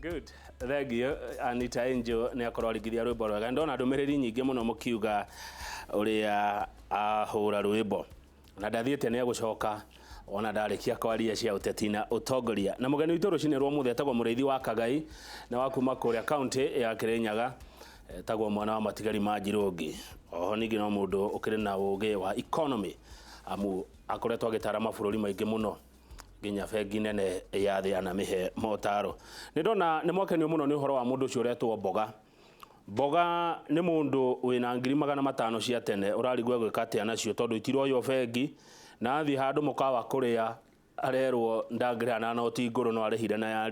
Good. Thegio Anita Angel ni akorwo rigithia rwimbo rwega ndona ndumiriri nyingi muno mukiuga uria ahura rwimbo na ndathiete ni agucoka ona ndarikia kwaria cia uteti na utongoria na mugeni witu rucine rwa muthe tagwo mureithi wa Kagai na wakuma kuria county ya Kirinyaga tagwo mwana wa matigari ma Njirungi oho ningi no mundu ukiri na uge wa economy amu akoretwo agitara mabururi maingi muno ginya bengi nene ya thia na mihe motaro ni ndona ni mwakenio muno ni uhoro wa mundu ucio uretwo Boga ni mundu wina 500,000 cia tene urarigwa gwika atia nacio tondu itirwo yo bengi na athi handu mukawa kuria arerwo ndangire na noti nguru no arehire na ya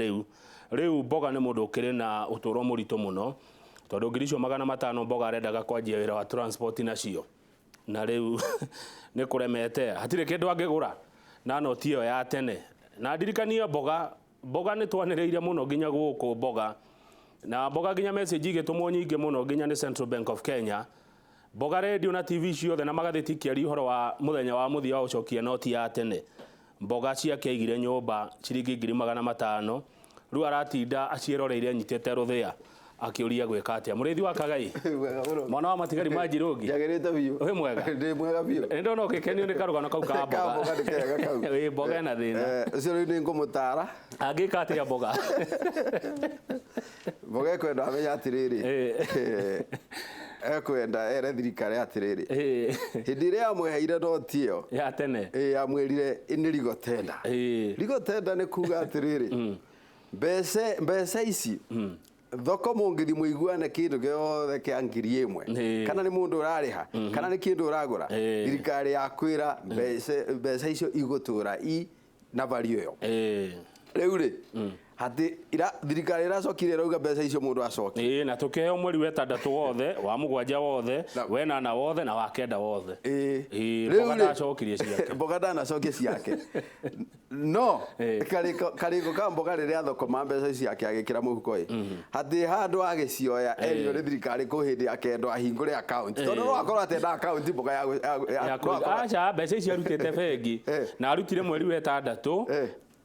riu Boga ni mundu ukiri na uturo murito muno tondu ngiricio 500 Boga arendaga kwanjia wira wa transport nacio na riu ni kuremete hatire kindu angigura na noti iyo ya tene na ndirikania Boga ni twanireire muno ginya guku Boga ginya message igitumwo nyingi muno ginya ni Central Bank of Kenya Boga radio na TV ciothe na magatheti kiari uhoro wa muthenya wa muthia wa ucokia noti ya tene Boga ciake igire nyumba ciringi 500,000 riu aratinda aciroreire nyitete ruthia akiuria gwika atia mureithi wa Kagai mwana wa matigari ma Njirungi jagirite biu we mwega ndi mwega biu ndo no kikenio ni karugano kau ka Boga ndikega kau we Boga na thina ucio ni ngumutara agika atia Boga Boga kwenda amenya atiriri ekwenda ere thirikari atiriri hindi ria amweheire noti iyo ya tene amwirire ni rigotenda rigotenda ni kuga atiriri mbese ici thoko mungithi muiguane kindu giothe kia 1,000 kana ni mundu urariha kana ni kindu uragura thirikari yakwira mbese icio igutura na value yo riu ri hati thirikari iracokire rauga mbeca icio mundu acoki na tukiheo mweri wetandatu wothe wa mugwanja wothe wenana wothe na wakenda wothe Boga ndacokirie ciake Boga ndanacokia ciake no kariko ka Boga riria thokoma mbeca ciake agikira muhuko hati handu agicioya erio ni thirikari ku hindi akendo ahingure account tondu no akorwo atenda account Boga ya acha mbeca icio arutite bengi na arutire mweri wetandatu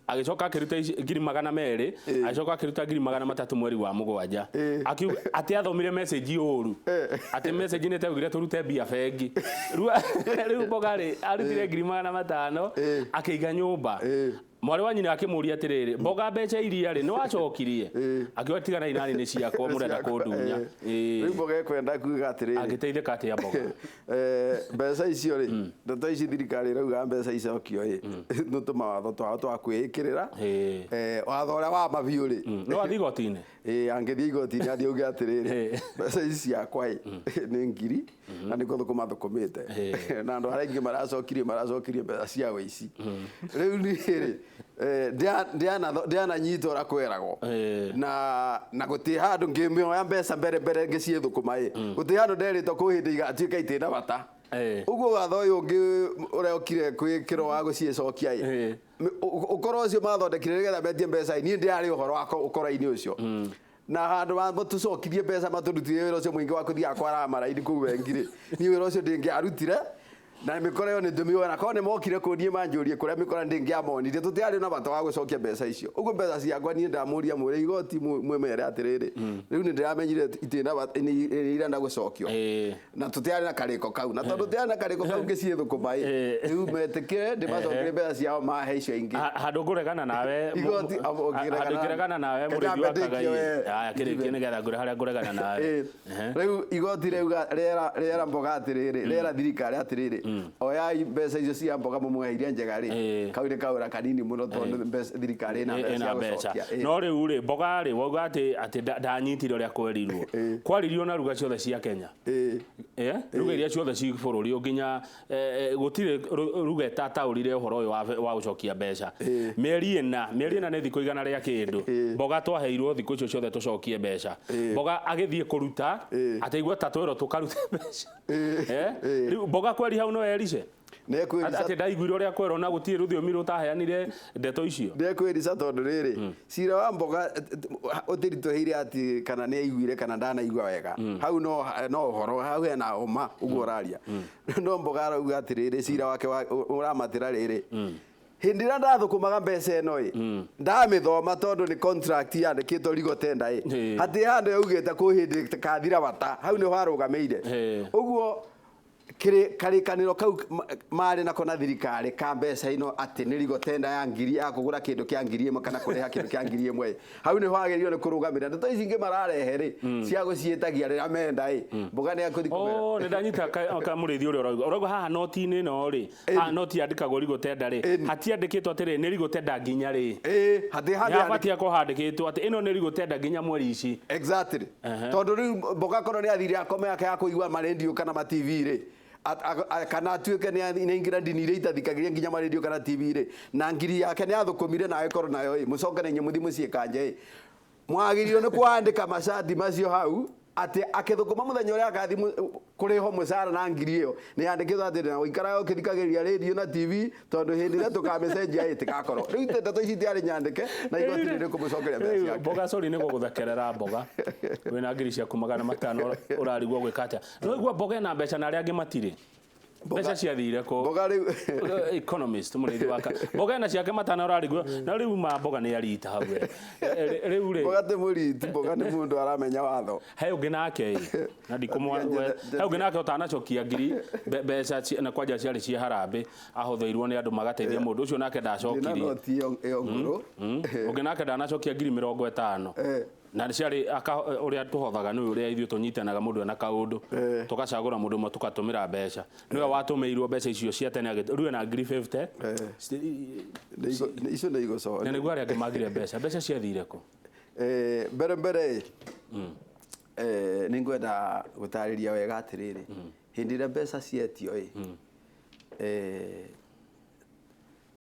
agicoka akiruta 200,000 agicoka akiruta 300,000 mweri wa mugwanja akiuga ati athomire message uru ati message ni tegugire turute bia bengi riu Boga arutire 300,000 akiiga nyumba mwari wa nyina akimuria atiriri Boga mbeca iria ri no acokirie akiwa tigana inani ni ciakwa murenda kundunya riu Boga kwenda kuga atiriri agiteithika atia Boga mbeca icio ri ndoto ici thirikari rauga mbeca icokio ri nutuma watho twa kwikirira watho uria wa mabiu ri no athigotine angithii igotini athi uge atiriri mbeca ici ciakwa ni ngiri na niko thukuma thukumite na andu aria ingi maracokirie mbeca cia wici riu ni ri ndiana nyito ora kweragwo na guti handu ngimioya mbeca mbere ngicie thukuma guti handu nderitwo ku hindi igatuika itina bata uguo watho uyu ungi ureokire kwikirwo wa guciecokia ukorwo ucio mathondekire nigetha metie mbeca nie ndiari uhoro wa ukora-ini ucio na handu matucokirie mbeca maturutire wira ucio mwingi wa kuthia akwara maraini kuu bengi ni wira ucio ndingiarutire na mikora yo ni ndumio na kone mokire kunie manjurie kuria mikora ndingiamonire tutiari na bata wa gucokia mbeca icio uguo mbeca ciakwa nie ndamuria mwire igoti mwemere atiriri riu ni ndiramenyire itina ira nda gucokio na tutiari na kariko kau na tondu tutiari na kariko kau ngicie thukuma riu metikire ndimacokire mbeca ciao mahe icio ingi handu nguregana nawe igoti handu nguregana nawe mureithi wa Kagai akirikie nigetha ngure haria nguregana nawe riu igoti reuga rera Boga atiriri rera thirikari atiriri oya mbeca icio cia Boga mumweheire njega ri kauri kaura kanini muno tondu thirikari na mbeca no riu ri Boga ri wauga ati ndanyitire uria kwerirwo kwaririo na ruga ciothe cia Kenya ruga iria ciothe ci bururi nginya gutire ruga tataurire uhoro uyu wa gucokia mbeca mieri ina ni thiko igana ria kindu Boga twaheirwo thiko icio ciothe tucokie mbeca Boga agithie kuruta ateigwa tatwero tukarute mbeca riu Boga kweri hau no erice ati ndaiguire uria kwero na gutire ruthiomi rutaheanire ndeto icio ndekwirica tondu riri cira wa Boga utirituheire ati kana ni aiguire kana ndanaigua wega hau no uhoro hau hena uma uguo raria no Boga arauga atiriri cira wake uramatira riri hindi ria ndathukumaga mbeca ino ndamithoma tondu ni contract yandikitwo rigo tenda hati handu yaugite ku hindi kathira bata hau ni harugameire uguo karikaniro kau mari nako na thirikari ka mbeca ino ati ni rigo tenda ya ngiri ya kugura kindu kia ngiri imwe kana kuriha kindu kia ngiri imwe hau ni hagerio ni kurugamira ndeto ici ingi mararehe ri cia gucietagia riria menda mboga ni akuthi kumera ni ndanyita kamurithi uri urauga haha noti-ini no ri haha noti yandikagwo rigo tenda ri hatiandikitwo atiri ni rigo tenda nginya ri hati handi yabatia ko handikitwo ati ino ni rigo tenda nginya mweri ici exactly tondu riu mboga kono ni athire akome yake ya kuigua marendio kana ma TV ri kana atuike ni ingira ndini iria itathikagiria nginya marendio kana TV ri na ngiri yake ni athukumire na ekoro nayo mucokane nyemuthi muciekanje mwagirio ni kwandika macati macio hau ati akithukuma muthenya uria akathi kuriho mucara na ngiri iyo ni yandikitwo ati na uikara ukithikagiria radio na TV tondu hindi ria tukamicenjia itikakorwo riu ndeto ici tiari nyandike na igoti ni kumucokeria mbeca yake mboga sorry ni guguthakerera mboga wina ngiri ciaku 500 urarigwo gwika atia no igua mboga na mbeca na aria angi matiri mbeca ciathire ko mboga riu economist murithi waka mboga na ciake matana urarigwo na riu ma mboga ni arita hau riu ri mboga te muriti mboga ni mundu aramenya watho he ungi nake na ndikumwa he ungi nake utanacokia ngiri mbeca na kwanja ciari cia harambe ahuthiirwo ni andu magateithia mundu ucio nake ndacokiri ungi nake ndanacokia ngiri 50 na ciari uria tuhothaga ni uria ithuĩ tunyitanaga mundu ena kaundu tukacagura mundu mo tukatumira mbeca niwe watumeirwo mbeca icio cia tene riu na ngiri 50 icio nĩ igũcoka na nĩguo arĩa angĩ magire mbeca ciathire ku mbere nĩ ngwenda gũtarĩria wega atĩrĩrĩ hĩndĩ ĩrĩa mbeca cietio